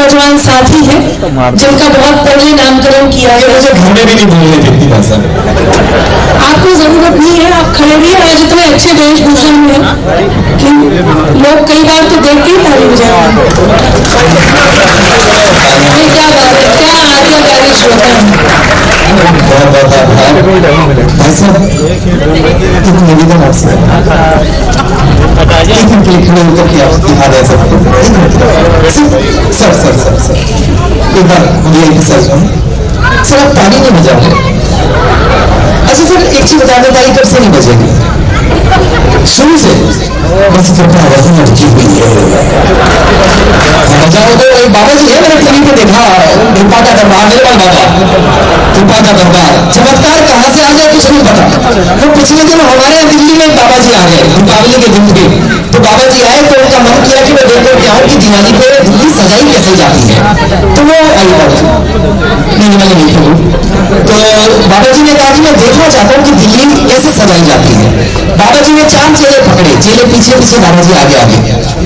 नौजवान साथी हैं जिनका बहुत पहले नामकरण किया है। मुझे घर में भी नहीं बोलने देती भाषा। आपको जरूरत नहीं है, आप खड़े रहिए। आज इतने अच्छे वेशभूषा में हैं कि लोग कई बार तो देख के ही ताली बजाएंगे। क्या बात है, क्या आज्ञाकारी श्रोता है। बहुत बहुत आभार भाई साहब। एक निवेदन आपसे, एक मिनट लिखने को कि आप दिखा दे सकते सर सर सर सर एक बार ये सर सर आप ताली नहीं बजाओगे? अच्छा सर एक चीज बता दें, ताली कब से नहीं बजेगी? शुरू से बस आवाज लड़की हुई है। बजाओ तो एक बाबा जी है, मैंने टीवी पे देखा, कृपा का दरबार, मेरे बाबा कृपा का दरबार। चमत्कार कहाँ से आ जाए कुछ नहीं पता। तो पिछले दिन हमारे यहाँ दिल्ली में बाबा जी आ गए, दीपावली के दिन थे। तो बाबा जी आए तो उनका मन किया कि मैं देख कर क्या हूँ कि दिवाली पे दिल्ली सजाई कैसे जाती है। तो वो आई बाबा जी नहीं तो बाबा जी ने कहा कि मैं देखना चाहता हूँ कि दिल्ली कैसे सजाई जाती है। बाबा जी ने 4 चेले पकड़े, चेले पीछे पीछे बाबा जी आगे आगे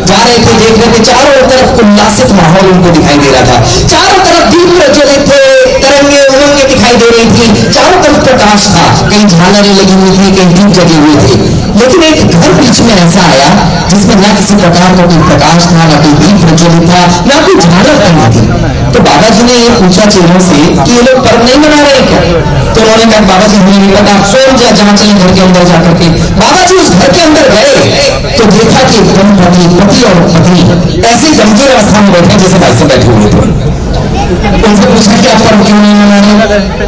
जा रहे थे, देख रहे थे। चारों तरफ उल्लासित माहौल उनको दिखाई दे रहा था। चारों तरफ दीप प्रज्वलित थे, तरंगे उमंगे दिखाई दे रही थी, चारों तरफ प्रकाश था, कहीं झालरें लगी हुई थी, कहीं दीप जगे हुए थे। लेकिन एक घर बीच में ऐसा आया जिसमें ना किसी प्रकार का कोई प्रकाश था, ना कोई दीप प्रज्वलित था, ना कोई झालर टंगी थी। तो बाबा जी ने ये पूछा चेलों से कि ये लोग पर्व नहीं मना रहे क्या? तो उन्होंने कहा बाबा जी हमें नहीं पता, आप स्वयं जहाँ चले घर के अंदर जाकर के। बाबा जी उस घर के अंदर गए तो देखा कि दंपति पति और पत्नी ऐसे गंभीर अवस्था में बैठे जैसे भाई से बैठे हुए थे। उनसे पूछा कि आप पर्व क्यों नहीं मना रहे?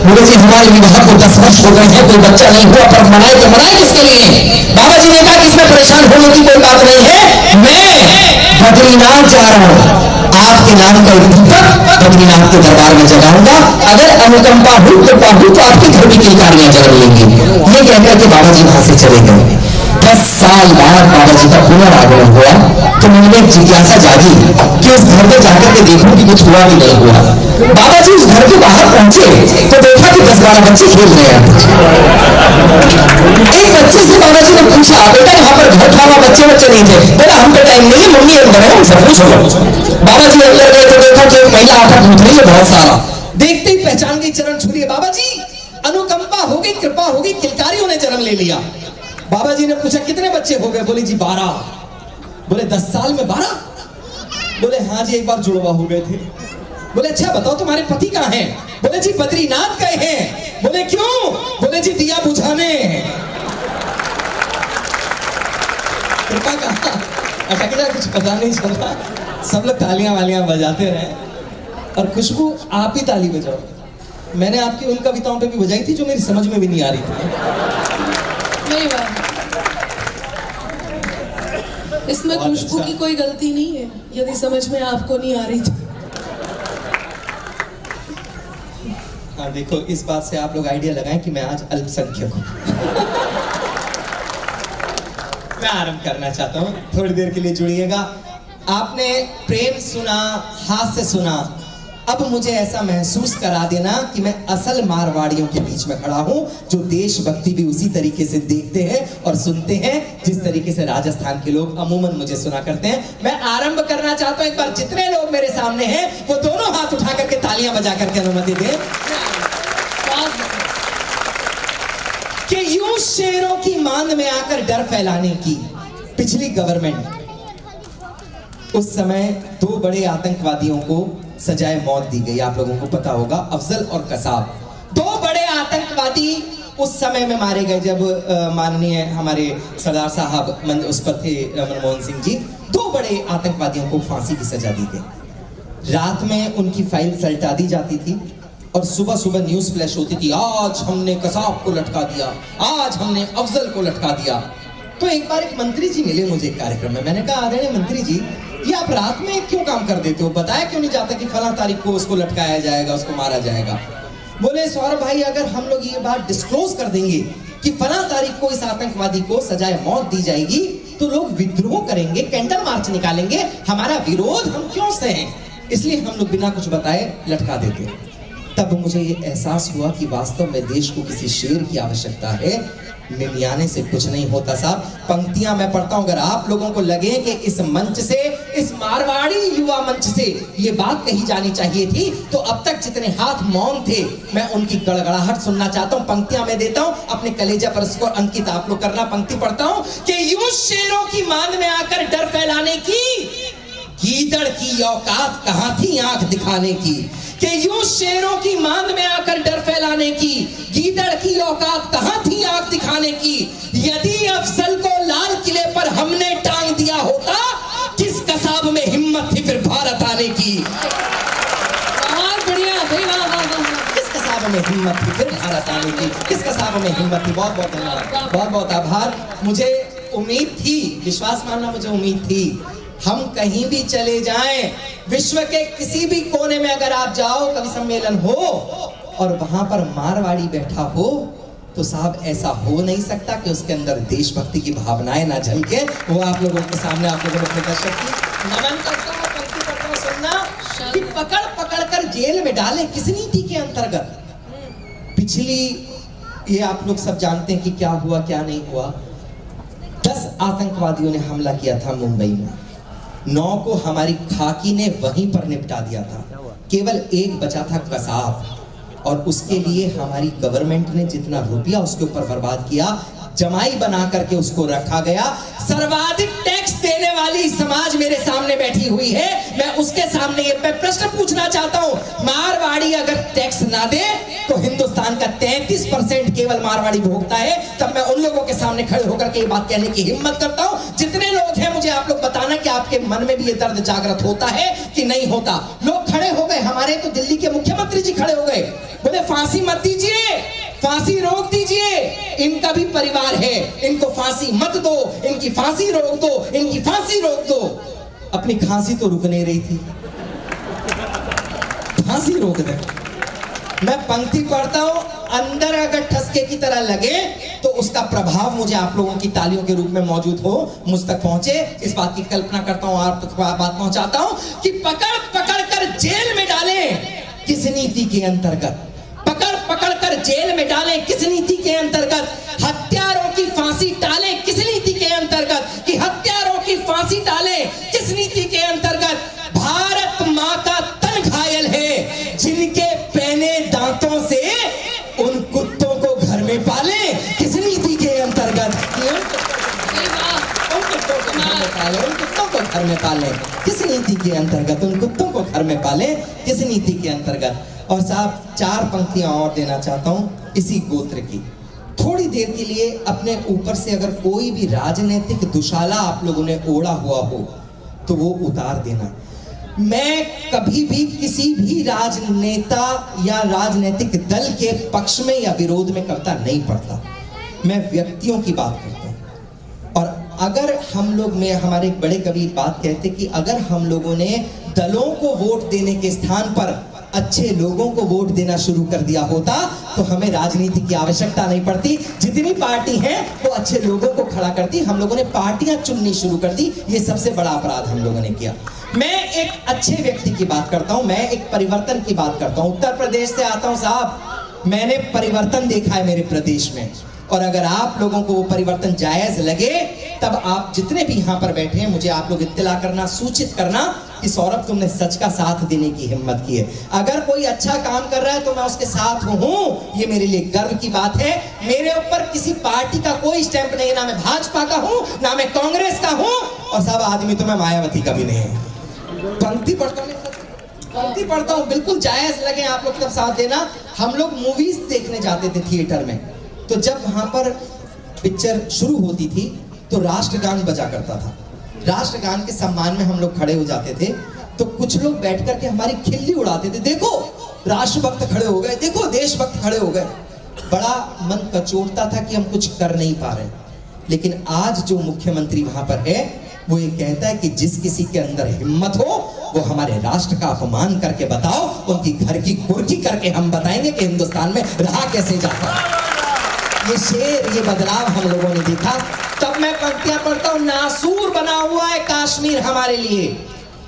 बोले जी हमारे विवाह को 10 वर्ष हो गए हैं, कोई बच्चा नहीं हुआ, पर्व मनाए तो मनाए किसके लिए? बाबा जी ने कहा कि इसमें परेशान होने की कोई बात नहीं है, मैं बद्रीनाथ जा रहा हूँ, आपके नाम का एक दीपक बद्रीनाथ के दरबार में जगाऊंगा, अगर अनुकंपा हो कृपा हो तो आपके घर भी किलकारियां जन्म लेंगी। ये कहकर के बाबा जी वहां से चले गए। 10 साल बाद बाबा जी का पुनरागमन हुआ तो मन में जिज्ञासा जागी कि उस घर में जाकर के देखूं कि कुछ हुआ कि नहीं हुआ। बाबा जी उस घर के बाहर पहुंचे तो देखा कि 10-12 बच्चे खेल रहे हैं। एक बच्चे से बाबा जी ने पूछा बेटा यहाँ पर घर खाना बच्चे नहीं थे? बोला हमको टाइम नहीं है, मम्मी अंदर है, हमसे पूछो। बाबा जी अंदर गए तो देखा कि एक महिला आटा पूछ रही है बहुत सारा। देखते ही पहचान गई, चरण छू लिए। बाबा जी अनुकंपा हो गई, कृपा हो गई, किलकारियों ने जन्म ले लिया। बाबा जी ने पूछा कितने बच्चे हो गए? बोले जी 12। बोले 10 साल में 12? बोले हाँ जी एक बार जुड़वा हो गए थे। बोले अच्छा बताओ तुम्हारे पति कहाँ हैं? बोले जी बद्रीनाथ गए हैं। बोले क्यों? बोले जी दिया बुझाने। कृपा कहा अटक जा, कुछ पता नहीं चलता। सब लोग तालियां वालियां बजाते रहे और खुशबू आप ही ताली बजाओ। मैंने आपकी उन कविताओं पे भी बजाई थी जो मेरी समझ में भी नहीं आ रही थी। इसमें खुशबू की कोई गलती नहीं है यदि समझ में आपको नहीं आ रही तो। हाँ देखो इस बात से आप लोग आइडिया लगाएं कि मैं आज अल्पसंख्यक हूँ। मैं आरंभ करना चाहता हूँ, थोड़ी देर के लिए जुड़िएगा। आपने प्रेम सुना, हास्य सुना, अब मुझे ऐसा महसूस करा देना कि मैं असल मारवाड़ियों के बीच में खड़ा हूं जो देशभक्ति भी उसी तरीके से देखते हैं और सुनते हैं जिस तरीके से राजस्थान के लोग अमूमन मुझे सुना करते हैं। मैं आरंभ करना चाहता हूं, एक बार जितने लोग मेरे सामने हैं वो दोनों हाथ उठा करके तालियां बजा करके अनुमति दें कि यूं शेरों की मांद में आकर डर फैलाने की पिछली गवर्नमेंट उस समय 2 बड़े आतंकवादियों को सजाए मौत दी गई। आप लोगों को पता होगा, अफजल और कसाब 2 बड़े आतंकवादी उस समय में मारे गए जब माननीय हमारे सरदार साहब उस पर थे मनमोहन सिंह जी। 2 बड़े आतंकवादियों को फांसी की सजा दी गई। रात में उनकी फाइल सल्टा दी जाती थी और सुबह सुबह न्यूज फ्लैश होती थी, आज हमने कसाब को लटका दिया, आज हमने अफजल को लटका दिया। तो एक बार एक मंत्री जी मिले मुझे एक कार्यक्रम में। मैंने कहा आदरणीय मंत्री जी ये आप रात में क्यों काम कर देते हो? बताया क्यों नहीं जाता कि फला तारीख को उसको लटकाया जाएगा, उसको मारा जाएगा? बोले सौरभ भाई अगर हम लोग ये बात डिस्क्लोज कर देंगे कि फला तारीख को इस आतंकवादी को सजाए मौत दी जाएगी तो लोग विद्रोह करेंगे, कैंडल मार्च निकालेंगे, हमारा विरोध हम क्यों सहें, इसलिए हम लोग बिना कुछ बताए लटका देते। तब मुझे ये एहसास हुआ कि वास्तव में देश को किसी शेर की आवश्यकता है, मिमियाने से कुछ नहीं होता साहब। पंक्तियां मैं पढ़ता हूं, अगर आप लोगों को लगे कि इस मंच से, इस मारवाड़ी युवा मंच से ये बात कही जानी चाहिए थी, तो अब तक जितने हाथ मौन थे मैं उनकी गड़गड़ाहट सुनना चाहता हूं। पंक्तियां मैं देता हूं, अपने कलेजा पर उसको अंकित आप लोग करना। पंक्ति पढ़ता हूं कि यूं शेरों की मांद में आकर डर फैलाने की गीदड़ की औकात कहां थी आंख दिखाने की, कि यूं शेरों की मांद में आकर डर फैलाने की गीदड़ की औकात कहां थी आंख दिखाने की। यदि अफजल को लाल किले पर हमने टांग दिया होता, किस कसाब में हिम्मत थी फिर भारत आने की। बहुत बढ़िया भाई, वाह वाह वाह। किस कसाब में हिम्मत थी फिर भारत आने की, किस कसाब में हिम्मत थी। बहुत बहुत धन्यवाद, बहुत बहुत आभार। मुझे उम्मीद थी, विश्वास मानना, मुझे उम्मीद थी हम कहीं भी चले जाएं, विश्व के किसी भी कोने में अगर आप जाओ, कवि सम्मेलन हो और वहां पर मारवाड़ी बैठा हो, तो साहब ऐसा हो नहीं सकता कि उसके अंदर देशभक्ति की भावनाएं ना झलके। वो आप लोगों के सामने, आप लोगों ने दर्शक की नमन करता हूं, पंक्ति करता हूं, सुनना कि पकड़ पकड़ कर जेल में डाले किस नीति के अंतर्गत। पिछली, ये आप लोग सब जानते हैं कि क्या हुआ क्या नहीं हुआ। 10 आतंकवादियों ने हमला किया था मुंबई में, 9 को हमारी खाकी ने वहीं पर निपटा दिया था, केवल एक बचा था कसाब, और उसके लिए हमारी गवर्नमेंट ने जितना रुपया उसके ऊपर बर्बाद किया, जमाई बना करके उसको रखा गया। सर्वाधिक टैक्स देने वाली समाज मेरे सामने बैठी हुई है, मैं उसके सामने ये प्रश्न पूछना चाहता हूं, मारवाड़ी अगर टैक्स ना दे तो हिंदुस्तान का 33% केवल मारवाड़ी भोगता है। तब मैं उन लोगों के सामने खड़े होकर के ये बात कहने की हिम्मत करता हूं, जितने लोग हैं मुझे आप लोग बताना कि आपके मन में भी ये दर्द जागृत होता है कि नहीं होता। लोग खड़े हो गए, हमारे तो दिल्ली के मुख्यमंत्री जी खड़े हो गए, बोले फांसी मत दीजिए, फांसी रोक दीजिए, इनका भी परिवार है, इनको फांसी मत दो, इनकी फांसी रोक दो, इनकी फांसी रोक दो। अपनी खांसी तो रुक नहीं रही थी, फांसी रोक दे। मैं पंक्ति पढ़ता हूं, अंदर अगर ठसके की तरह लगे तो उसका प्रभाव मुझे आप लोगों की तालियों के रूप में मौजूद हो, मुझ तक पहुंचे, इस बात की कल्पना करता हूं, आप तक बात पहुंचाता हूं कि पकड़ पकड़ कर जेल में डाले किस नीति के अंतर्गत, पकड़ पकड़ कर जेल में डाले किस नीति के अंतर्गत, हत्यारों की फांसी टाले किस नीति के अंतर्गत, कि हत्यारों की फांसी टाले किस नीति के अंतर्गत। भारत मां का तन घायल है, जिनके पहने दांतों से उन कुत्तों को घर में पाले किस नीति के अंतर्गत, उन कुत्तों को घर में पाले किस नीति के अंतर्गत, उन कुत्तों को घर में पाले किस नीति के अंतर्गत। और साहब 4 पंक्तियां और देना चाहता हूं इसी गोत्र की। थोड़ी देर के लिए अपने ऊपर से अगर कोई भी राजनीतिक दुशाला आप लोगों ने ओढ़ा हुआ हो तो वो उतार देना। मैं कभी भी किसी भी राजनेता या राजनीतिक दल के पक्ष में या विरोध में कविता नहीं पढ़ता, मैं व्यक्तियों की बात करता हूं। और अगर हम लोग में, हमारे एक बड़े कवि बात कहते कि अगर हम लोगों ने दलों को वोट देने के स्थान पर अच्छे लोगों को वोट देना शुरू कर दिया होता तो हमें राजनीति की आवश्यकता नहीं पड़ती। जितनी पार्टी है वो अच्छे लोगों को खड़ा करती, हम लोगों ने पार्टियां चुननी शुरू कर दी, ये सबसे बड़ा अपराध हम लोगों ने किया। मैं एक अच्छे व्यक्ति की बात करता हूं, मैं एक परिवर्तन की बात करता हूं। उत्तर प्रदेश से आता हूं साहब, मैंने परिवर्तन देखा है मेरे प्रदेश में, और अगर आप लोगों को वो परिवर्तन जायज लगे तब आप जितने भी यहाँ पर बैठे हैं मुझे आप लोग इत्तला करना, सूचित करना कि सौरभ तुमने सच का साथ देने की हिम्मत की है। अगर कोई अच्छा काम कर रहा है तो मैं उसके साथ हूँ, ये मेरे लिए गर्व की बात है। मेरे ऊपर किसी पार्टी का कोई स्टैंप नहीं है, ना मैं भाजपा का हूँ ना मैं कांग्रेस का हूँ, और सब आदमी तो मैं मायावती का भी नहीं है। पंक्ति पढ़ता हूँ, बिल्कुल जायज लगे आप लोग तब साथ देना। हम लोग मूवीज देखने जाते थे थिएटर में, तो जब वहां पर पिक्चर शुरू होती थी तो राष्ट्रगान बजा करता था। राष्ट्रगान के सम्मान में हम लोग खड़े हो जाते थे, तो कुछ लोग बैठ करके हमारी खिल्ली उड़ाते थे, देखो राष्ट्रभक्त खड़े हो गए, देखो देशभक्त खड़े हो गए। बड़ा मन कचोटता था कि हम कुछ कर नहीं पा रहे। लेकिन आज जो मुख्यमंत्री वहां पर है वो ये कहता है कि जिस किसी के अंदर हिम्मत हो वो हमारे राष्ट्र का अपमान करके बताओ, उनकी घर की कुर्की करके हम बताएंगे कि हिंदुस्तान में रहा कैसे जाता है। ये शेर, ये बदलाव हम लोगों ने देखा। तब मैं पंक्तियां पढ़ता हूं, नासूर बना हुआ है कश्मीर हमारे लिए,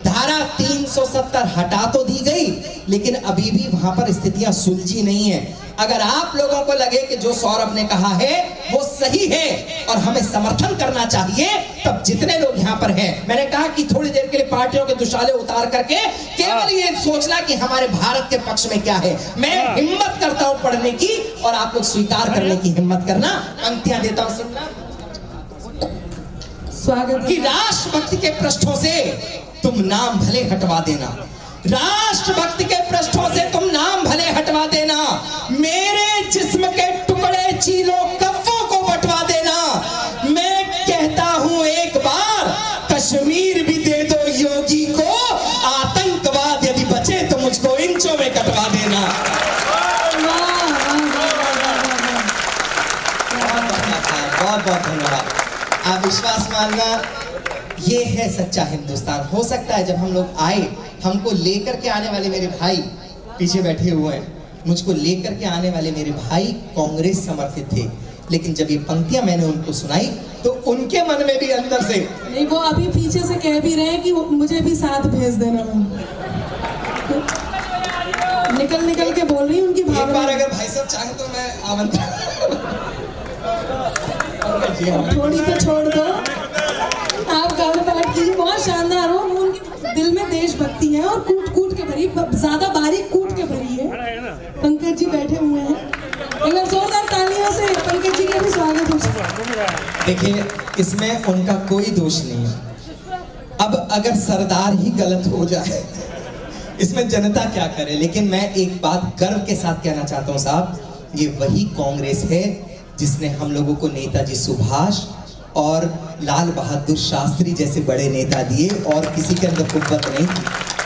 धारा 370 हटा तो दी गई लेकिन अभी भी वहां पर स्थितियां सुलझी नहीं है। अगर आप लोगों को लगे कि जो सौरभ ने कहा है वो सही है और हमें समर्थन करना चाहिए, तब जितने लोग यहाँ पर हैं, मैंने कहा कि थोड़ी देर के लिए पार्टियों के दुशाले उतार करके केवल ये सोचना कि हमारे भारत के पक्ष में क्या है। मैं हिम्मत करता हूं पढ़ने की और आप लोग स्वीकार करने की हिम्मत करना। पंक्तियां देता हूं, सुनना। स्वागत कि राष्ट्रभक्ति के पृष्ठों से तुम नाम भले हटवा देना, राष्ट्रभक्ति के पृष्ठों से तुम नाम भले हटवा देना, मेरे जिस्म के टुकड़े चीलो कफ्फों को बंटवा देना। मैं कहता हूं एक बार कश्मीर भी दे दो योगी को, आतंकवाद यदि बचे तो मुझको इंचों में कटवा देना। बहुत बहुत धन्यवाद। आप विश्वास मानना, ये है सच्चा हिंदुस्तान। हो सकता है जब हम लोग आए, हमको लेकर के आने वाले मेरे भाई पीछे बैठे हुए हैं, मुझको लेकर के आने वाले मेरे भाई कांग्रेस समर्थित थे, लेकिन जब ये पंक्तियां मैंने उनको सुनाई तो उनके मन में भी अंदर से नहीं, वो अभी पीछे से कह भी रहे हैं कि मुझे भी साथ भेज देना। निकल निकल के बोल रही हूँ उनकी एक बार भावना। अगर भाई साहब चाहे तो मैं आमंत्रण थोड़ी तो छोड़ दो, आप गाना पाठ कीजिए, बहुत शानदार हो। वो उनके दिल में देशभक्ति है और कूट कूट के भरी, ज्यादा बारीक कूट के भरी है। पंकज जी बैठे हुए हैं, एक बार जोरदार तालियों से पंकज जी का भी स्वागत हो। देखिए, इसमें उनका कोई दोष नहीं है। अब अगर सरदार ही गलत हो जाए इसमें जनता क्या करे। लेकिन मैं एक बात गर्व के साथ कहना चाहता हूं साहब, ये वही कांग्रेस है जिसने हम लोगों को नेताजी सुभाष और लाल बहादुर शास्त्री जैसे बड़े नेता दिए, और किसी के अंदर कुव्वत नहीं थी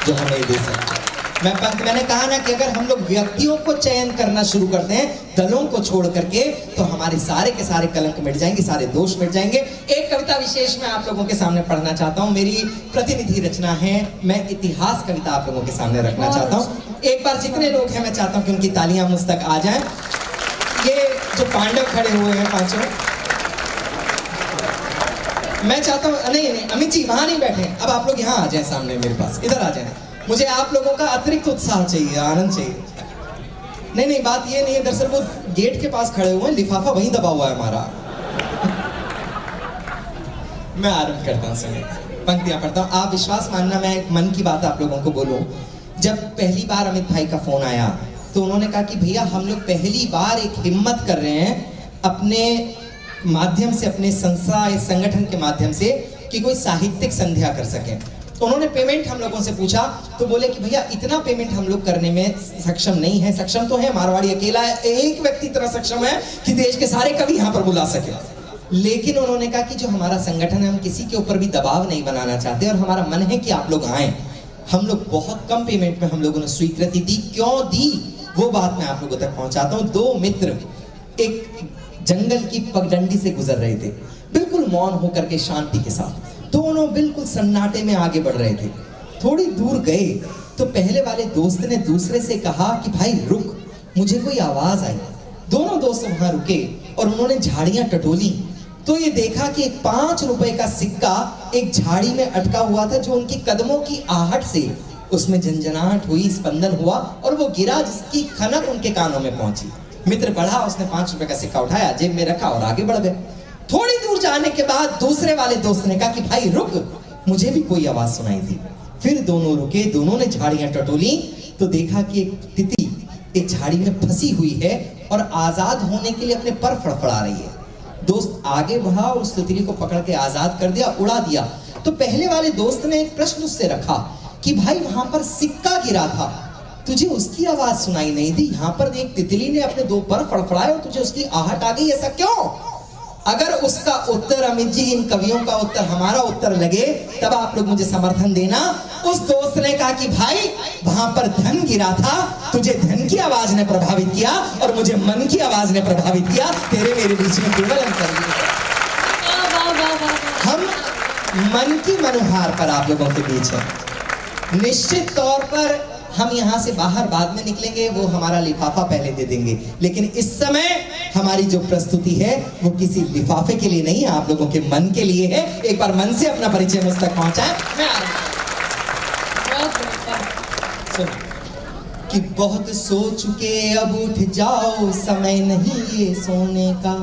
जो हमें दे सकते। मैंने कहा ना कि अगर हम लोग व्यक्तियों को चयन करना शुरू करते हैं दलों को छोड़ करके, तो हमारे सारे के सारे कलंक मिट जाएंगे, सारे दोष मिट जाएंगे। एक कविता विशेष मैं आप लोगों के सामने पढ़ना चाहता हूँ। मेरी प्रतिनिधि रचना है, मैं इतिहास कविता आप लोगों के सामने रखना चाहता हूँ। एक बार जितने लोग हैं, मैं चाहता हूँ कि उनकी तालियां मुझ तक आ जाएं। ये जो पांडव खड़े हुए हैं पांचों, मैं चाहता हूँ, नहीं अमित जी वहां नहीं बैठे, अब आप लोग यहाँ आ जाएं सामने मेरे पास, इधर आ जाएं। मुझे आप लोगों का अतिरिक्त उत्साह चाहिए, आनंद चाहिए। नहीं बात ये नहीं है, दरअसल वो गेट के पास खड़े हुए हैं, लिफाफा वहीं दबा हुआ है हमारा। मैं आरंभ करता हूँ, सुनिए, पंक्तियां पढ़ता हूँ। आप विश्वास मानना, मैं एक मन की बात आप लोगों को बोलूं। जब पहली बार अमित भाई का फोन आया तो उन्होंने कहा कि भैया हम लोग पहली बार एक हिम्मत कर रहे हैं अपने माध्यम से, अपने संस्था संगठन के माध्यम से, कि कोई साहित्यिक संध्या कर सकें। तो उन्होंने पेमेंट हम लोगों से पूछा, तो बोले कि भैया इतना पेमेंट हम लोग करने में सक्षम नहीं है। सक्षम तो है, मारवाड़ी अकेला एक व्यक्ति इतना सक्षम है कि देश के सारे कवि यहाँ पर बुला सके। लेकिन उन्होंने कहा कि जो हमारा संगठन है, हम किसी के ऊपर भी दबाव नहीं बनाना चाहते, और हमारा मन है कि आप लोग आए। हम लोग बहुत कम पेमेंट में हम लोगों ने स्वीकृति दी। क्यों दी वो बात मैं आप लोगों तक पहुंचाता हूँ। दो मित्र एक जंगल की पगडंडी से गुजर रहे थे, बिल्कुल मौन होकर के, शांति के साथ। दोनों बिल्कुल सन्नाटे में आगे बढ़ रहे थे। थोड़ी दूर गए तो पहले वाले दोस्त ने दूसरे से कहा कि भाई रुक, मुझे कोई आवाज आई। दोनों दोस्त वहां रुके और उन्होंने झाड़ियां टटोली, तो ये देखा कि एक 5 रुपए का सिक्का एक झाड़ी में अटका हुआ था, जो उनकी कदमों की आहट से उसमें झंझनाहट हुई, स्पंदन हुआ, और वो गिरा, जिसकी खनक उनके कानों में पहुंची। मित्र बढ़ा, उसने 5 रुपए का सिक्का उठाया, जेब में रखा और आगे बढ़ गए। थोड़ी दूर जाने के बाद दूसरे वाले दोस्त ने कहा कि भाई रुक, मुझे भी कोई आवाज सुनाई दी। फिर दोनों रुके, दोनों ने झाड़ियां टटोली, तो देखा कि एक तितली एक झाड़ी में फंसी हुई है और आजाद होने के लिए अपने पर फड़फड़ा रही है। दोस्त आगे बढ़ा और उस तितली को पकड़ के आजाद कर दिया, उड़ा दिया। तो पहले वाले दोस्त ने एक प्रश्न उससे रखा कि भाई वहां पर सिक्का गिरा था, तुझे उसकी आवाज सुनाई नहीं दी, यहाँ पर एक तितली ने अपने 2 पर फड़फड़ाए और तुझे उसकी आहट आ गई, ऐसा क्यों? अगर उसका उत्तर अमित जी, इन कवियों का उत्तर हमारा उत्तर लगे, तब आप लोग मुझे समर्थन देना। उस दोस्त ने कहा कि भाई वहां पर धन गिरा था, तुझे धन की आवाज ने प्रभावित किया और मुझे मन की आवाज ने प्रभावित किया। तेरे मेरे बीच में केवल अंतर है, हम मन की मनोहार पर आप लोगों के बीच है। निश्चित तौर पर हम यहाँ से बाहर बाद में निकलेंगे, वो हमारा लिफाफा पहले दे देंगे, लेकिन इस समय हमारी जो प्रस्तुति है वो किसी लिफाफे के लिए नहीं है, आप लोगों के मन के लिए है। एक बार मन से अपना परिचय मुझ तक पहुंचाएं। मैं आ रहा हूं। कि बहुत सो चुके अब उठ जाओ, समय नहीं ये सोने का।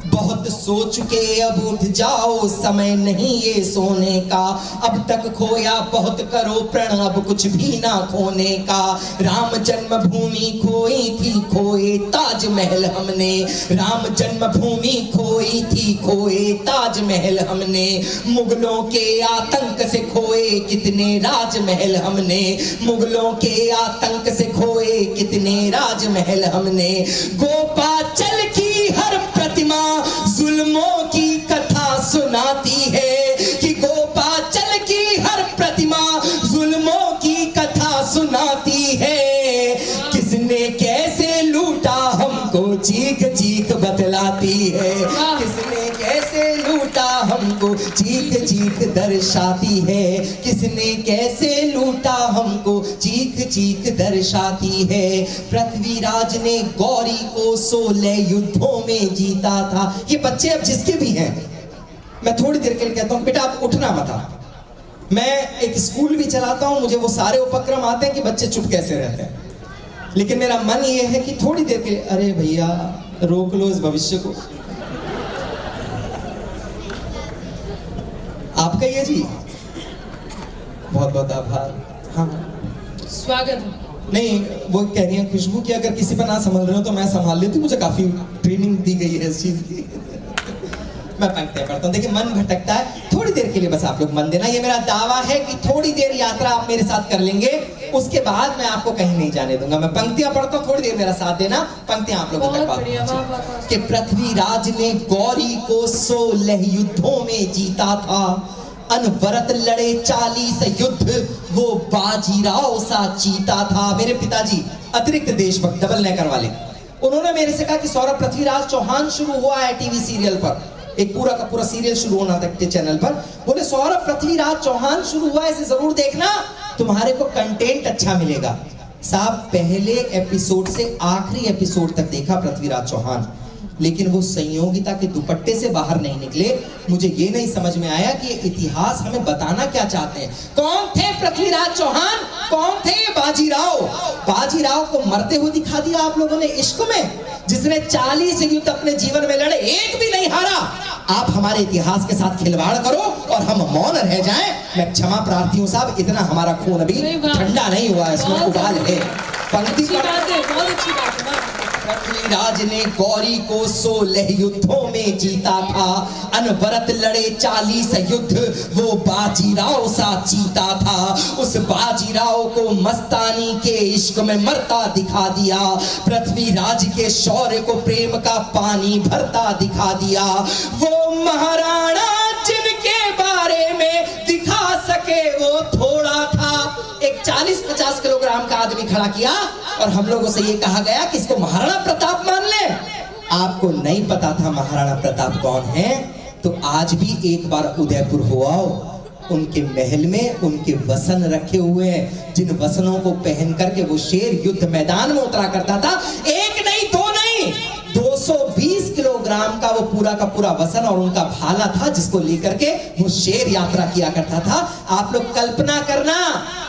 बहुत सो चुके अब उठ जाओ, समय नहीं ये सोने का। अब तक खोया बहुत करो प्रण, अब कुछ भी ना खोने का। राम जन्मभूमि खोई थी, खोए ताजमहल हमने। राम जन्मभूमि खोई थी, खोए ताजमहल हमने। मुगलों के आतंक से खोए कितने राजमहल हमने। मुगलों के आतंक से खोए कितने राजमहल हमने। गोपाचल की हर प्रतिमा जुल्मों की कथा सुनाती है, कि गोपाचल की हर प्रतिमा जुल्मों की कथा सुनाती है। किसने कैसे लूटा हमको चीख चीख बतलाती है। किसने कैसे लूटा हमको चीख चीख दर्शाती है। किसने कैसे लूटा हमको चीख चीख दर्शाती है। पृथ्वीराज ने गौरी को 16 युद्धों में जीता था। ये बच्चे अब जिसके भी हैं, मैं थोड़ी देर के लिए कहता हूँ बेटा आप उठना मत आप। मैं एक स्कूल भी चलाता हूँ, मुझे वो सारे उपक्रम आते हैं कि बच्चे चुप कैसे रहते हैं, लेकिन मेरा मन ये है कि थोड़ी देर के लिए, अरे भैया रोक लो इस भविष्य को। आपका ये जी बहुत बहुत आभार। हाँ स्वागत। नहीं, वो कह रही है खुशबू कि अगर किसी पर ना संभल रहे हो तो मैं संभाल लेती हूँ, मुझे काफी ट्रेनिंग दी गई है इस चीज की। मैं पंक्तियां पढ़ता हूँ। देखिए मन भटकता है, थोड़ी देर के लिए बस आप लोग मन देना। ये मेरा दावा है कि थोड़ी देर यात्रा आप मेरे साथ कर लेंगे, उसके बाद मैं आपको कहीं नहीं जाने दूंगा। मैं पंक्तियां पढ़ता हूँ, थोड़ी देर मेरा साथ देना, पंक्तियां आप लोगों तक पहुंचे। कि पृथ्वीराज ने गौरी को 16 युद्धों में जीता था। अनवरत लड़े 40 युद्ध, वो बाजीराव सा चीता था। मेरे पिताजी अतिरिक्त देशभक्त डबल नेकर वाले, उन्होंने मेरे से कहा कि सौरभ पृथ्वीराज चौहान शुरू हुआ है टीवी सीरियल पर, एक पूरा का पूरा सीरियल शुरू होना था चैनल पर। बोले सौरभ पृथ्वीराज चौहान शुरू हुआ है, इसे जरूर देखना, तुम्हारे को कंटेंट अच्छा मिलेगा। साहब पहले एपिसोड से आखिरी एपिसोड तक देखा पृथ्वीराज चौहान, लेकिन वो संयोगिता के दुपट्टे से बाहर नहीं निकले। मुझे ये नहीं समझ में आया कि ये इतिहास हमें बताना क्या चाहते हैं। कौन थे पृथ्वीराज चौहान, कौन थे बाजीराव? बाजीराव को मरते हुए दिखा दिया आप लोगों ने इश्क में, जिसने 40 युद्ध अपने जीवन में लड़े, एक भी नहीं हारा। आप हमारे इतिहास के साथ खिलवाड़ करो और हम मौन रह जाएं। मैं क्षमा प्रार्थी हूँ साहब, इतना हमारा खून अभी ठंडा नहीं हुआ, इसमें उबाल है। पंक्ति बहुत अच्छी बात है। पृथ्वीराज ने गौरी को 16 युद्धों में जीता था। अनवरत लड़े 40 युद्ध, वो बाजीराव सा चीता था। उस बाजीराव को मस्तानी के इश्क में मरता दिखा दिया। पृथ्वीराज के शौर्य को प्रेम का पानी भरता दिखा दिया। वो महाराणा जिनके बारे में दिखा सके वो थोड़ा था। एक 40-50 किलोग्राम का आदमी खड़ा किया और हम लोगों से ये कहा गया कि इसको महाराणा प्रताप मान ले। आपको नहीं पता था महाराणा प्रताप कौन है, तो आज भी एक बार उदयपुर हो आओ, उनके महल में उनके वसन रखे हुए हैं, जिन वसनों को पहन करके वो शेर युद्ध मैदान में उतरा करता था। एक नहीं, दो नहीं, 220 किलोग्राम का वो पूरा का पूरा वसन और उनका भाला था, जिसको लेकर के वो शेर यात्रा किया करता था। आप लोग कल्पना करना,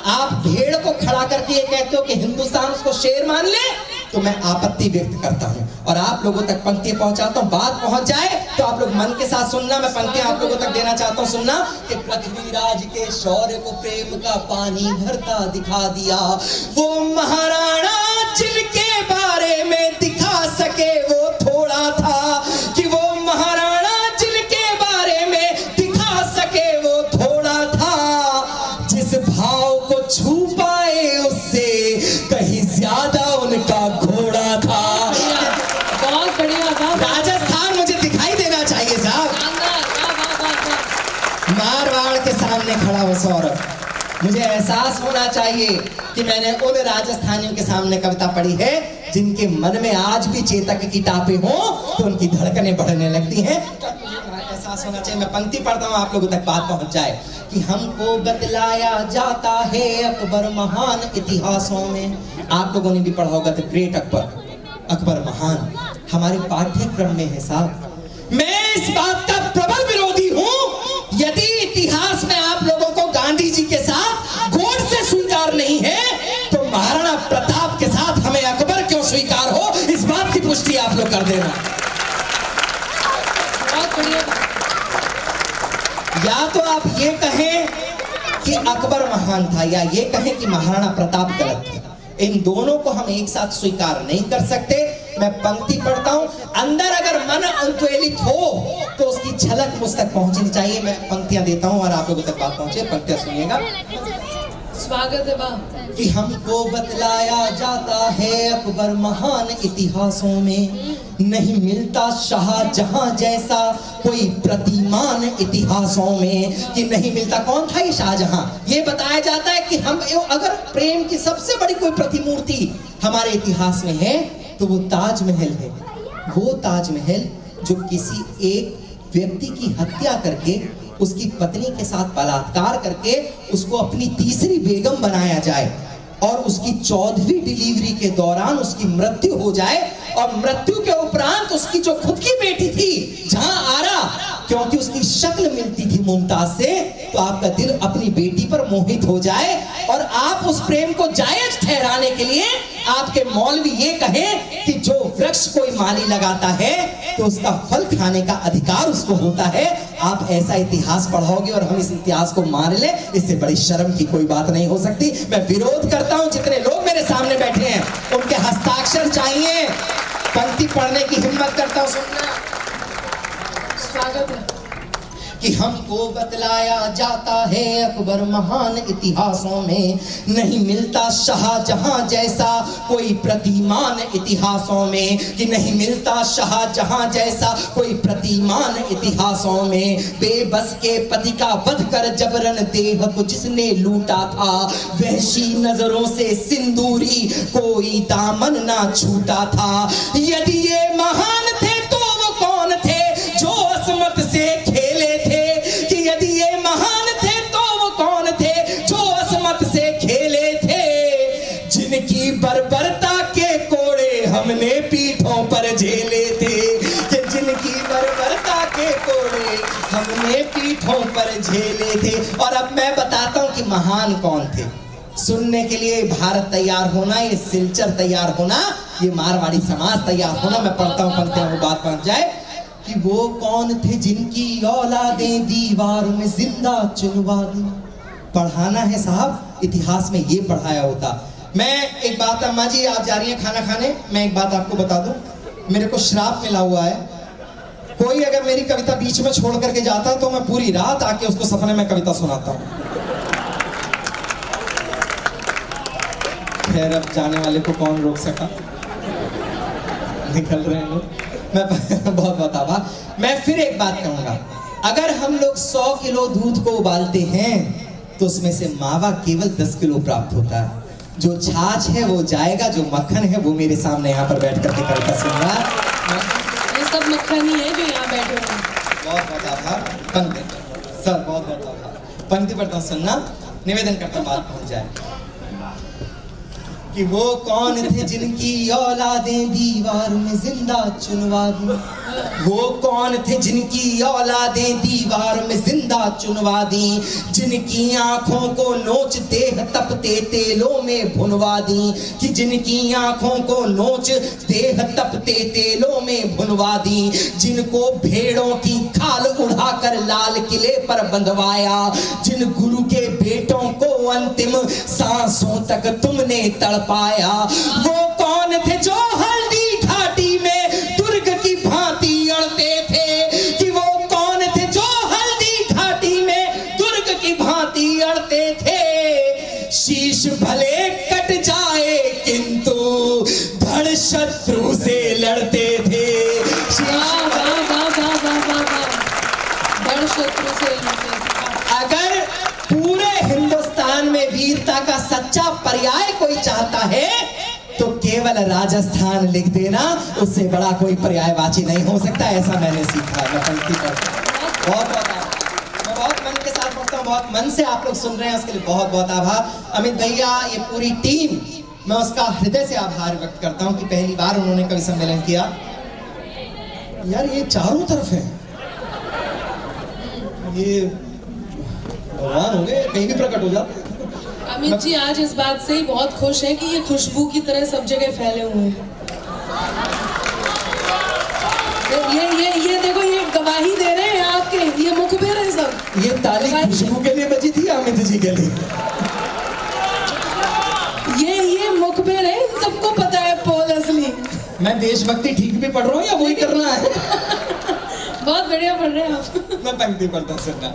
आप भेड़ को खड़ा करके ये कहते हो कि हिंदुस्तान उसको शेर मान ले, तो मैं आपत्ति व्यक्त करता हूं और आप लोगों तक पंक्तियां पहुंचाता हूं। बात पहुंच जाए तो आप लोग मन के साथ सुनना। मैं पंक्तियां आप लोगों तक देना चाहता हूं, सुनना। कि पृथ्वीराज के शौर्य को प्रेम का पानी भरता दिखा दिया। वो महाराणा जिनके बारे में दिखा सके वो थोड़ा था, कि वो महाराणा जिनके बारे में दिखा सके वो थोड़ा था। जिस भाव को छू पाए उससे कहीं ज्यादा उनका घोड़ा था। बहुत बढ़िया था। राजस्थान मुझे दिखाई देना चाहिए साहब। मारवाड़ के सामने खड़ा हो सौरभ, मुझे एहसास होना चाहिए कि मैंने उन राजस्थानियों के सामने कविता पढ़ी है जिनके मन में आज भी चेतक की टापे हो तो उनकी धड़कनें बढ़ने लगती हैं। एहसास होना चाहिए। मैं पंक्ति पढ़ता हूँ, आप लोगों तक बात पहुंच जाए। कि हमको बतलाया जाता है अकबर महान इतिहासों में। आप लोगों ने भी पढ़ा होगा द ग्रेट अकबर, अकबर महान हमारे पाठ्यक्रम में है साहब। मैं इस बात का प्रबल विरोधी हूं, यदि इतिहास में आप लोगों को गांधी जी के साथ गोड से स्वीकार नहीं है तो महाराणा प्रताप कर देना। बहुत बढ़िया। या तो आप ये कहें कि अकबर महान था, या ये कहें कि महाराणा प्रताप गलत थे। इन दोनों को हम एक साथ स्वीकार नहीं कर सकते। मैं पंक्ति पढ़ता हूं, अंदर अगर मन अंतुलित हो तो उसकी झलक मुझ तक पहुंचनी चाहिए। मैं पंक्तियां देता हूं और आप लोगों तक बात पहुंचे। पंक्तियां सुनिएगा। स्वागत है वाह। कि हमको बतलाया जाता है अकबर महान इतिहासों में, नहीं मिलता शाहजहां जैसा कोई प्रतिमान इतिहासों में। कि नहीं मिलता, कौन था ये शाहजहां? ये बताया जाता है कि हम अगर प्रेम की सबसे बड़ी कोई प्रतिमूर्ति हमारे इतिहास में है तो वो ताजमहल है। वो ताजमहल जो किसी एक व्यक्ति की हत्या करके, उसकी पत्नी के साथ बलात्कार करके उसको अपनी तीसरी बेगम बनाया जाए और उसकी 14वीं डिलीवरी के दौरान उसकी मृत्यु हो जाए, और मृत्यु के उपरांत उसकी जो खुद की बेटी थी जहां आरा, क्योंकि उसकी शक्ल मिलती थी मुमताज से, तो आपका दिल अपनी बेटी पर मोहित हो जाए और आप उस प्रेम को जायज ठहराने के लिए आपके मौलवी ये कहें कि जो वृक्ष कोई माली लगाता है तो उसका फल खाने का अधिकार उसको होता है। आप ऐसा इतिहास पढ़ोगे और हम इस इतिहास को मान ले, इससे बड़ी शर्म की कोई बात नहीं हो सकती। मैं विरोध करता हूं, जितने लोग मेरे सामने बैठे हैं उनके हस्ताक्षर चाहिए। पंक्ति पढ़ने की हिम्मत करता हूं, सुनना। स्वागत है। कि हमको बतलाया जाता है अकबर महान इतिहासों में, नहीं मिलता शाहजहां जैसा कोई प्रतिमान इतिहासों में। कि नहीं मिलता शाहजहां जैसा कोई प्रतिमान इतिहासों में। बेबस के पति का वध कर जबरन देह को जिसने लूटा था, वहशी नजरों से सिंदूरी कोई दामन ना छूटा था। यदि ये महान थे तो वो कौन थे जो असमत से खेले थे? कि यदि ये महान थे तो वो कौन थे जो असमत से खेले थे? जिनकी बर्बरता के कोड़े हमने पीठों पर झेले थे। कि जिनकी बर्बरता के कोड़े हमने पीठों पर झेले थे। और अब मैं बताता हूं कि महान कौन थे। सुनने के लिए भारत तैयार होना, ये सिलचर तैयार होना, ये मारवाड़ी समाज तैयार होना। मैं पढ़ता हूं पंक्तियों में, बात पहुंच जाए। कि वो कौन थे जिनकी औलादें दीवार में जिंदा चुनवा दी। पढ़ाना है साहब, इतिहास में ये पढ़ाया होता। मैं एक बात, अम्मा जी आप जा रही हैं खाना खाने, मैं एक बात आपको बता दूं, मेरे को श्राप मिला हुआ है। कोई अगर मेरी कविता बीच में छोड़ करके जाता है तो मैं पूरी रात आके उसको सपने में कविता सुनाता हूं। खैर अब जाने वाले को कौन रोक सका, निकल रहे हैं लोग। मैं बहुत बहुत आभार। मैं फिर एक बात कहूंगा, अगर हम लोग 100 किलो दूध को उबालते हैं तो उसमें से मावा केवल 10 किलो प्राप्त होता है। जो छाछ है वो जाएगा, जो मक्खन है वो मेरे सामने यहाँ पर बैठ करके कविता सुन रहा है। ये सब मक्खन ही है जो यहाँ बैठे हुए हैं। बहुत बहुत आभार। पंक्ति सर, बहुत बहुत आभार। पंक्ति पढ़ता हूँ, सुनना। निवेदन करता हूँ, बात पहुंच जाए। कि वो कौन थे जिनकी औलादें दीवार में जिंदा चुनवा दी। वो कौन थे जिनकी औलादें दीवार में जिंदा चुनवा दी। जिनकी आंखों को नोच देह तपते तेलों में भुनवा दी। कि जिनकी आंखों को नोच देह तपते तेलों में भुनवा दी। जिनको भेड़ों की खाल उड़ाकर लाल किले पर बंधवाया। जिन गुरु के बेटों को अंतिम सांसों तक तुमने तड़पाया। वो कौन थे जो हल्दी घाटी में दुर्ग की भांति अड़ते थे। कि वो कौन थे जो हल्दी घाटी में दुर्ग की भांति अड़ते थे। शीश भले कट जाए किंतु धड़ शत्रु से लड़ते थे। धड़ शत्रु से लड़ते थे। अगर पूरे हिंदुस्तान में वीरता का सच्चा पर्याय कोई चाहता है तो केवल राजस्थान लिख देना, उससे बड़ा कोई पर्यायवाची नहीं हो सकता। ऐसा मैंने सीखा है। मैं पंक्ति पढ़ता हूं, बहुत मैं बहुत मन के साथ पढ़ता हूँ, बहुत मन से आप लोग सुन रहे हैं, उसके लिए बहुत बहुत आभार। अमित भैया, ये पूरी टीम, मैं उसका हृदय से आभार व्यक्त करता हूँ कि पहली बार उन्होंने कवि सम्मेलन किया। यार ये चारों तरफ है, ये भगवान हो गए, कहीं भी प्रकट हो जाते। अमित जी आज इस बात से ही बहुत खुश है कि ये खुशबू की तरह सब जगह फैले हुए हैं। ये देखो, ये गवाही दे रहे हैं आपके, ये मुखबिर है सब। ये ताली खुशबू के लिए बजी थी, अमित जी के लिए। ये मुखबिर है, सबको पता है पॉल असली। मैं देशभक्ति ठीक भी पढ़ रहा हूँ या वही करना है? बहुत बढ़िया पढ़ रहे हैं आप। मैं पंक्ति पढ़ता सुनना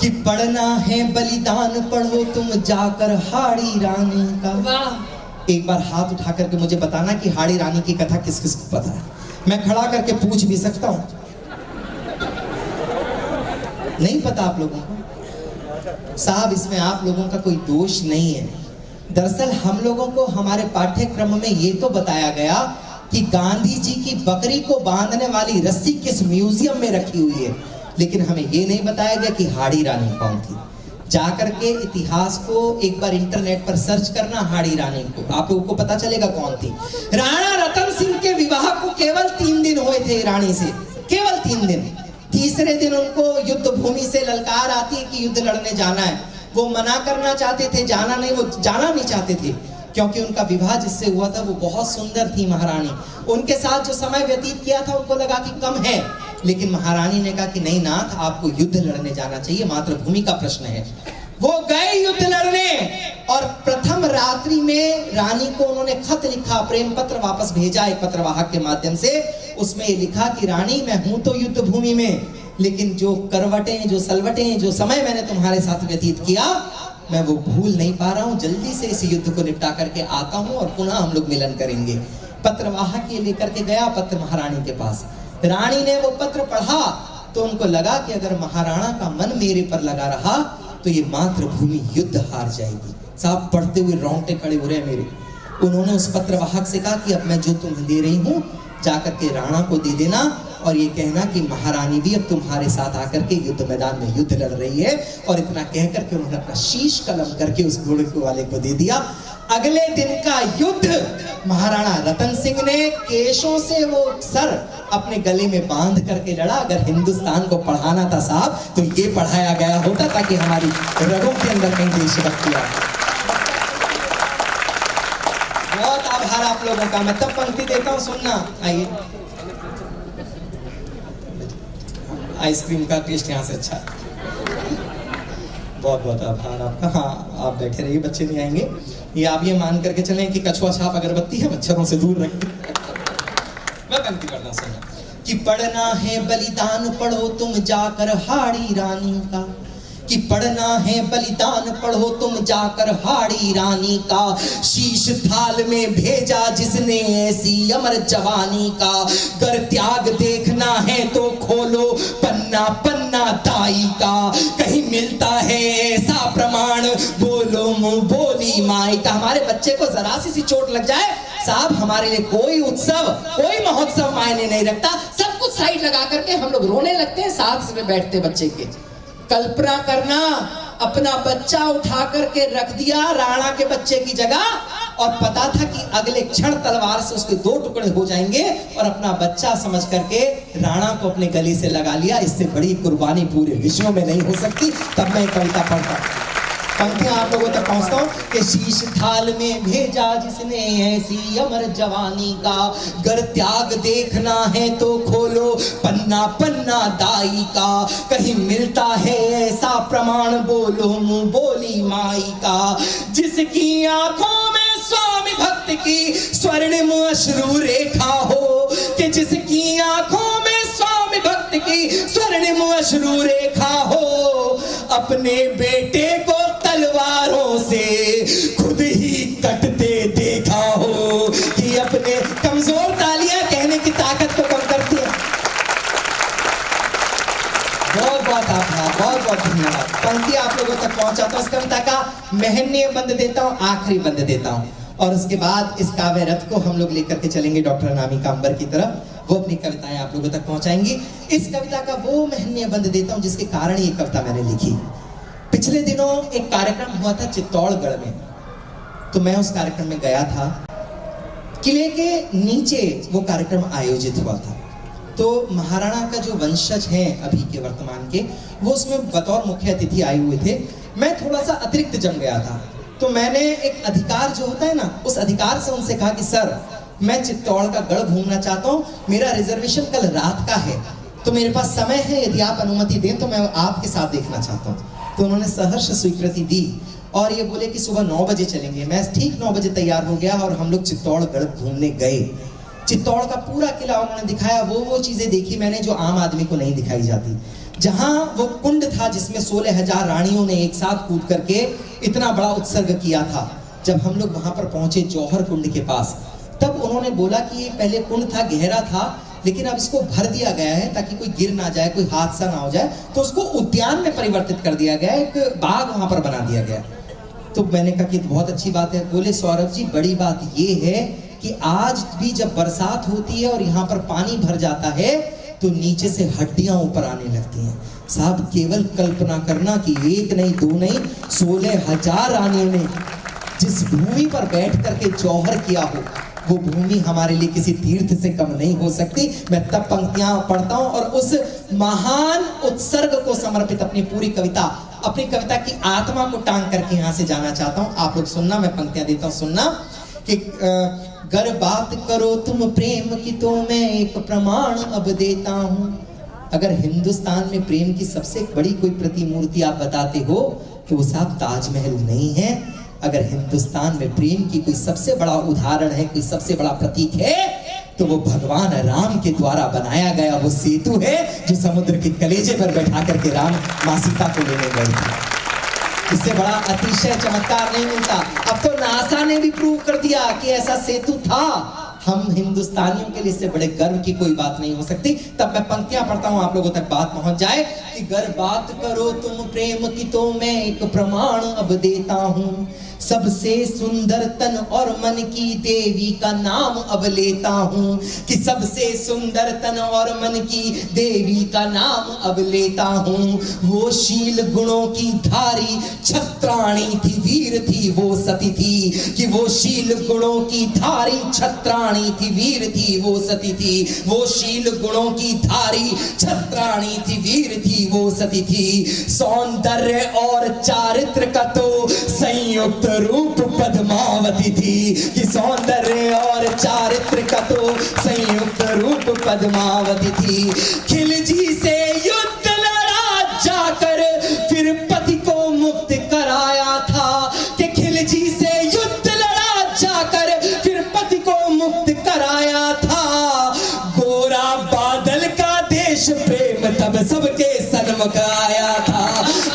कि पढ़ना है बलिदान पढ़ो तुम जाकर हाड़ी रानी का। वाह। एक बार हाथ उठा करके मुझे बताना कि हाड़ी रानी की कथा किस किस को पता है। मैं खड़ा करके पूछ भी सकता हूँ। नहीं पता आप लोगों को? साहब, इसमें आप लोगों का कोई दोष नहीं है। दरअसल हम लोगों को हमारे पाठ्यक्रम में ये तो बताया गया कि गांधी जी की बकरी को बांधने वाली रस्सी किस म्यूजियम में रखी हुई है, लेकिन हमें ये नहीं बताया गया कि हाड़ी रानी कौन थी। जाकर के इतिहास को एक बार इंटरनेट पर सर्च करना, हाड़ी रानी को, आप लोगों को पता चलेगा कौन थी। राणा रतन सिंह के विवाह को केवल 3 दिन हुए थे रानी से, केवल 3 दिन। तीसरे दिन उनको युद्ध भूमि से ललकार आती है कि युद्ध लड़ने जाना है। वो मना करना चाहते थे, जाना नहीं चाहते थे, क्योंकि उनका विवाह जिससे हुआ था वो बहुत सुंदर थी महारानी। उनके साथ जो समय व्यतीत किया था उनको लगा कि कम है, लेकिन महारानी ने कहा कि नहीं नाथ, आपको युद्ध लड़ने जाना चाहिए, मातृभूमि का प्रश्न है। वो गए युद्ध लड़ने, और प्रथम रात्रि में रानी को उन्होंने खत लिखा, प्रेम पत्र वापस भेजा एक पत्रवाहक के माध्यम से। उसमें ये लिखा कि रानी, मैं हूं तो युद्ध भूमि में, लेकिन जो करवटें, जो सलवटें, जो समय मैंने तुम्हारे साथ व्यतीत किया, मैं वो भूल नहीं पा रहा हूँ। जल्दी से इस युद्ध को निपटा करके आता हूँ और पुनः हम लोग मिलन करेंगे। पत्रवाहक ये लेकर के गया पत्र महारानी के पास। रानी ने वो पत्र पढ़ा तो उनको लगा कि अगर महाराणा का मन मेरे पर लगा रहा तो ये मातृभूमि युद्ध हार जाएगी। साहब, पढ़ते हुए रोंगटे खड़े हो रहे हैं मेरे। उन्होंने उस पत्रवाहक से कहा कि अब मैं जो तुम्हें दे रही हूँ जाकर के राणा को दे देना, और ये कहना कि महारानी भी अब तुम्हारे साथ आकर के युद्ध मैदान में युद्ध लड़ रही है। और इतना कह करके उन्होंने अपना शीश कलम करके उस घोड़े वाले को दे दिया। अगले दिन का युद्ध महाराणा रतन सिंह ने केशों से वो सर अपने गले में बांध करके लड़ा। अगर हिंदुस्तान को पढ़ाना था साहब तो ये पढ़ाया गया होता, ताकि हमारी रगों के अंदर कहीं देशभक्ति आए। बहुत आभार आप लोगों का। मैं तब पंक्ति देता हूँ, सुनना। आइए, आइसक्रीम का टेस्ट यहाँ से अच्छा है। बहुत बहुत आभार आपका। हाँ, आप बैठे रहिए, बच्चे नहीं आएंगे। ये आप ये मान करके चलें कि कछुआ छाप अगरबत्ती है, मच्छरों से दूर रखें। मैं पंक्ति पढ़ना सुना कि पढ़ना है बलिदान पढ़ो तुम जाकर हाड़ी रानी का, कि पढ़ना है बलिदान पढ़ो तुम जाकर हाड़ी रानी का। शीश थाल में भेजा जिसने ऐसी अमर जवानी का। गर त्याग देखना है तो खोलो पन्ना पन्ना दाई का। कहीं मिलता है ऐसा प्रमाण बोलो मुंह बोली माई का। हमारे बच्चे को जरा सी चोट लग जाए साहब, हमारे लिए कोई उत्सव, कोई महोत्सव मायने नहीं रखता। सब कुछ साइड लगा करके हम लोग रोने लगते हैं, साथ में बैठते बच्चे के। कल्पना करना, अपना बच्चा उठा करके रख दिया राणा के बच्चे की जगह, और पता था कि अगले क्षण तलवार से उसके 2 टुकड़े हो जाएंगे, और अपना बच्चा समझ करके राणा को अपने गले से लगा लिया। इससे बड़ी कुर्बानी पूरे विश्व में नहीं हो सकती। तब मैं कविता पढ़ता हूं, पंक्तियां आप लोगों तक पहुंचता हूं कि शीश थाल में भेजा जिसने ऐसी अमर जवानी का। गर त्याग देखना है तो खोलो पन्ना पन्ना दाई का। कहीं मिलता है ऐसा प्रमाण बोलो मुंह बोली माई का। जिसकी आंखों में स्वामी भक्त की स्वर्णिम अश्रु रेखा हो, कि जिसकी आंखों में स्वामी भक्त की स्वर्णिम अश्रु रेखा हो। अपने बेटे को तलवारों से खुद ही कटते देखा हो, कि अपने कमजोर तालियां कहने की ताकत को कम करती है। बहुत बहुत आभार, बहुत बहुत धन्यवाद। पंक्ति आप लोगों तक पहुंचा तो इस कविता का महनीय बंद देता हूं, आखिरी बंद देता हूं, और उसके बाद इस काव्य रथ को हम लोग लेकर के चलेंगे डॉक्टर अनामिका अंबर की तरफ। वो अपनी कविताएं आप लोगों तक पहुंचाएंगी। इस कविता का वो महनीय बंद देता हूं जिसके कारण ये कविता मैंने लिखी। पिछले दिनों एक कार्यक्रम हुआ था चित्तौड़गढ़ में, तो मैं उस कार्यक्रम में गया था। किले के नीचे वो कार्यक्रम आयोजित हुआ था। तो महाराणा का जो वंशज हैं अभी के वर्तमान के, वो उसमें बतौर मुख्य अतिथि आए हुए थे। मैं थोड़ा सा अतिरिक्त जम गया था, तो मैंने एक अधिकार जो होता है ना, उस अधिकार से उनसे कहा कि सर मैं चित्तौड़ का गढ़ घूमना चाहता हूँ, मेरा रिजर्वेशन कल रात का है, तो मेरे पास समय है, यदि आप अनुमति दें तो मैं आपके साथ देखना चाहता हूँ। तो उन्होंने सहर्ष स्वीकृति दी और ये बोले कि सुबह 9 बजे चलेंगे। मैं ठीक 9 बजे तैयार हो गया और हम लोग चित्तौड़गढ़ घूमने गए। चित्तौड़ का पूरा किला उन्होंने दिखाया, वो चीजें देखी मैंने जो आम आदमी को नहीं दिखाई जाती। जहां वो कुंड था जिसमें 16,000 रानियों ने एक साथ कूद करके इतना बड़ा उत्सर्ग किया था, जब हम लोग वहां पर पहुंचे जौहर कुंड के पास, तब उन्होंने बोला कि ये पहले कुंड था, गहरा था, लेकिन अब इसको भर दिया गया है ताकि कोई गिर ना जाए, कोई हादसा ना हो जाए, तो उसको उद्यान में परिवर्तित कर दिया गया, एक बाग वहां पर बना दिया गया। तो मैंने कहा कि बहुत अच्छी बात है। बोले सौरभ जी बड़ी बात ये है कि आज भी जब बरसात होती है और यहाँ पर पानी भर जाता है तो नीचे से हड्डियां ऊपर आने लगती हैं। साहब केवल कल्पना करना कि एक नहीं दो नहीं 16,000 रानियों ने जिस भूमि पर बैठ करके जौहर किया हो, वो भूमि हमारे लिए किसी तीर्थ से कम नहीं हो सकती। मैं तब पंक्तियां पढ़ता हूं और उस महान उत्सर्ग को समर्पित अपनी पूरी कविता, अपनी कविता की आत्मा को टांग करके यहां से जाना चाहता हूं। आप लोग सुनना, मैं पंक्तियां देता हूं, सुनना कि गर बात करो तुम प्रेम की तो मैं एक प्रमाण अब देता हूं। अगर हिंदुस्तान में प्रेम की सबसे बड़ी कोई प्रतिमूर्ति आप बताते हो तो वो साहब ताजमहल नहीं है। अगर हिंदुस्तान में प्रेम की कोई सबसे बड़ा उदाहरण है, कोई सबसे बड़ा प्रतीक है, तो वो भगवान राम के द्वारा बनाया गया वो सेतु है जो समुद्र के कलेजे पर बैठा करके राम मां सीता को लेने गए थे। इससे बड़ा अतिशय चमत्कार नहीं मिलता। अब तो नासा ने भी प्रूव कर दिया कि ऐसा सेतु था। हम हिंदुस्तानियों के लिए इससे बड़े गर्व की कोई बात नहीं हो सकती। तब मैं पंक्तियां पढ़ता हूं, आप लोगों तक बात पहुंच जाए कि गर बात करो तुम प्रेम की तो मैं एक प्रमाण अब देता हूं। सबसे सुंदर तन और मन की देवी का नाम अब लेता हूं कि सबसे सुंदर तन और मन की देवी का नाम अब लेता हूं। वो शील गुणों की धारी छत्राणी थी, वीर थी वो सती थी कि वो शील गुणों की धारी छत्राणी थी, वीर थी वो सती थी। वो शील गुणों की धारी छत्राणी थी, वीर थी वो सती थी। सौंदर्य और चारित्र का तो संयुक्त रूप पद्मावती थी कि सौंदर्य और चारित्र का तो संयुक्त रूप पद्मावती थी। खिलजी से युद्ध लड़ा जाकर फिर पति को मुक्त कराया था कि खिलजी से युद्ध लड़ा जाकर फिर पति को मुक्त कराया था। गोरा बादल का देश प्रेम तब सबके सन्मुख आया था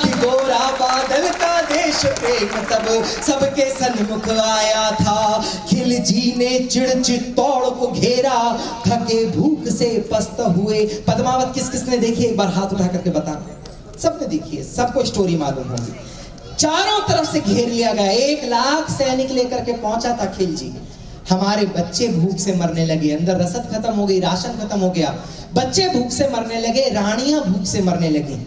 कि गोरा बादल का देश प्रेम तब सबके सन्मुख आया था। खिलजी ने चिड़ चित्तौड़ को घेरा, थके भूख से पस्त हुए। पद्मावत किस किसने देखी एक बार हाथ उठा करके बताना। सबने देखी है, सबको स्टोरी मालूम होगी। चारों तरफ से घेर लिया गया, 1 लाख सैनिक लेकर के पहुंचा था खिलजी। हमारे बच्चे भूख से मरने लगे, अंदर रसद खत्म हो गई, राशन खत्म हो गया, बच्चे भूख से मरने लगे, रानियां भूख से मरने लगी।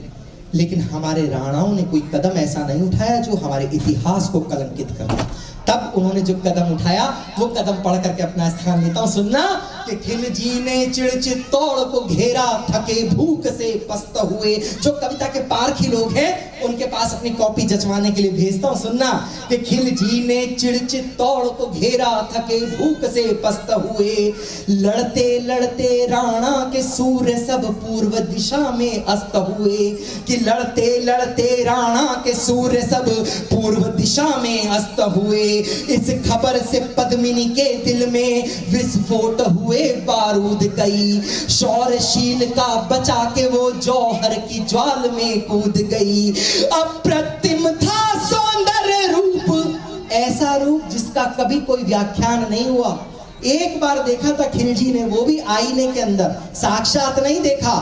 लेकिन हमारे राणाओं ने कोई कदम ऐसा नहीं उठाया जो हमारे इतिहास को कलंकित कर दे। तब उन्होंने जो कदम उठाया वो कदम पढ़ करके अपना स्थान लेता हूं, सुनना कि खिलजी ने चिड़ चित्तौड़ को घेरा, थके भूख से पस्त हुए। जो कविता के पारखी लोग हैं उनके पास अपनी कॉपी जचवाने के लिए भेजता हूं, सुनना कि खिलजी ने चिड़ चित्तौड़ को घेरा, थके भूख से पस्त हुए। लड़ते लड़ते राणा के सूर्य सब पूर्व दिशा में अस्त हुए कि लड़ते लड़ते राणा के सूर्य सब पूर्व दिशा में अस्त हुए। इस खबर से पद्मिनी के दिल में विस्फोट हुए बारूद कई। शौर्यशील का बचा के वो जौहर की ज्वाल में कूद गई। अप्रतिम था सौंदर्य रूप, ऐसा रूप जिसका कभी कोई व्याख्यान नहीं हुआ। एक बार देखा था खिलजी ने, वो भी आईने के अंदर, साक्षात नहीं देखा।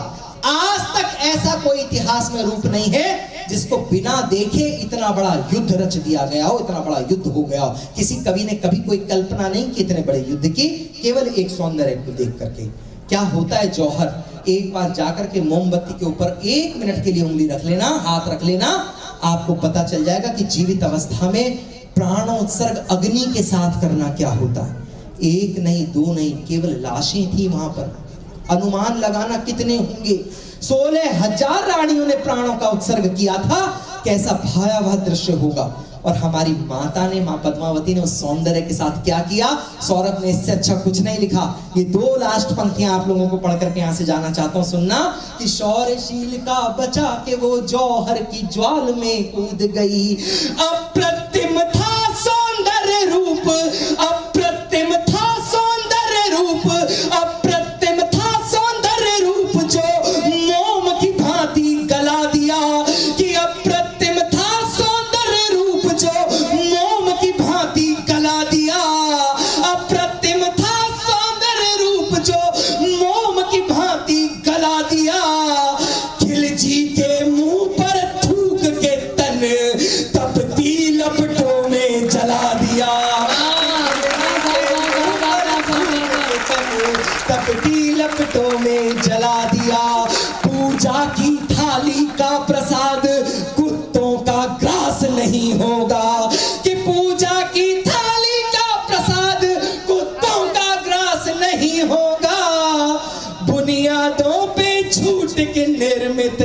आज तक ऐसा कोई इतिहास में रूप नहीं है जिसको बिना देखे इतना बड़ा युद्ध रच दिया गया हो, इतना बड़ा युद्ध हो गया हो। किसी कवि ने कभी कोई कल्पना नहीं की इतने बड़े युद्ध की, केवल एक सौंदर्य को देख करके। क्या होता है जौहर, एक बार जाकर के मोमबत्ती के ऊपर 1 मिनट के लिए उंगली रख लेना, हाथ रख लेना, आपको पता चल जाएगा कि जीवित अवस्था में प्राणोत्सर्ग अग्नि के साथ करना क्या होता है। 1 नहीं 2 नहीं, केवल लाशें थी वहां पर। अनुमान लगाना कितने होंगे। 16,000 रानियों ने प्राणों का उत्सर्ग किया था। कैसा भयावह दृश्य होगा। और हमारी माता ने, माँ पद्मावती ने उस सौंदर्य के साथ क्या किया। सौरभ ने इससे अच्छा कुछ नहीं लिखा। ये 2 लास्ट पंक्तियां आप लोगों को पढ़ करके यहाँ से जाना चाहता हूँ, सुनना कि शौर्यशील का बचा के वो जौहर की ज्वाल में कूद गई। अप्रतिम था सौंदर्य रूप, अप्रतिम था सौंदर्य रूप, अप्रतिम था सौंदर्य रूप जो मोम की भांति गला दिया। कि अप्रतिम था सौंदर्य रूप जो मोम की भांति गला दिया। अप्रतिम था सौंदर्य रूप जो मोम की भांति गला दिया। खिलजी के मुंह पर थूक के तन तपती लपटों में जला दिया। तपती लपटों में जला दिया। पूजा की थाली का प्रसाद कुत्तों का ग्रास नहीं होगा। कि पूजा की थाली का प्रसाद कुत्तों का ग्रास नहीं होगा। बुनियादों पे छूट के निर्मित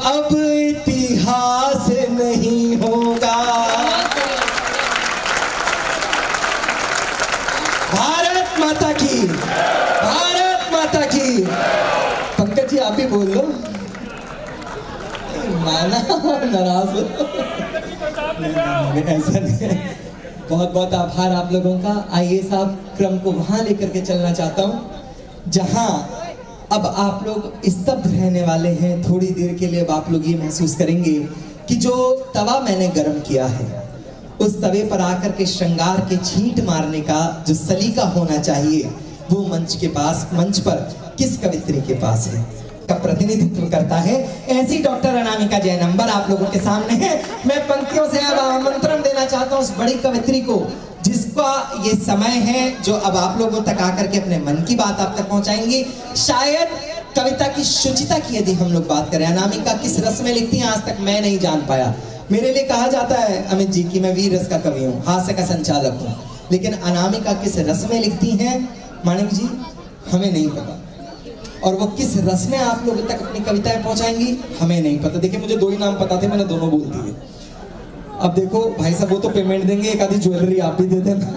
अब इतिहास नहीं होगा। भारत माता की, भारत माता की। पंकज जी आप भी बोल लो। माना नाराज हो नहीं, ऐसा नहीं। बहुत बहुत आभार आप लोगों का। आइए साहब, क्रम को वहां लेकर के चलना चाहता हूं जहां अब आप लोग स्तब्ध रहने वाले हैं। थोड़ी देर के लिए अब आप लोग ये महसूस करेंगे कि जो तवा मैंने गर्म किया है उस तवे पर आकर के श्रृंगार के छींट मारने का जो सलीका होना चाहिए वो मंच के पास, मंच पर किस कवित्री के पास है, का प्रतिनिधित्व करता है। ऐसी डॉक्टर अनामिका जैन नंबर आप लोगों के सामने है। मैं पंक्तियों से अब आमंत्रण देना चाहता हूँ उस बड़ी कवित्री को जिसका ये समय है, जो अब आप लोगों तक आकर के अपने मन की बात आप तक पहुंचाएंगी। शायद कविता की शुचिता की यदि हम लोग बात करें, अनामिका किस रस में लिखती हैं आज तक मैं नहीं जान पाया। मेरे लिए कहा जाता है अमित जी की मैं वीर रस का कवि हूँ, हास्य का संचालक हूँ, लेकिन अनामिका किस रस में लिखती हैं मानिक जी हमें नहीं पता। और वो किस रस में आप लोगों तक अपनी कविताएं पहुंचाएंगी हमें नहीं पता। देखिए मुझे 2 ही नाम पता थे, मैंने दोनों बोल दिए। अब देखो भाई साहब वो तो पेमेंट देंगे, एक आधी ज्वेलरी आप भी दे देना।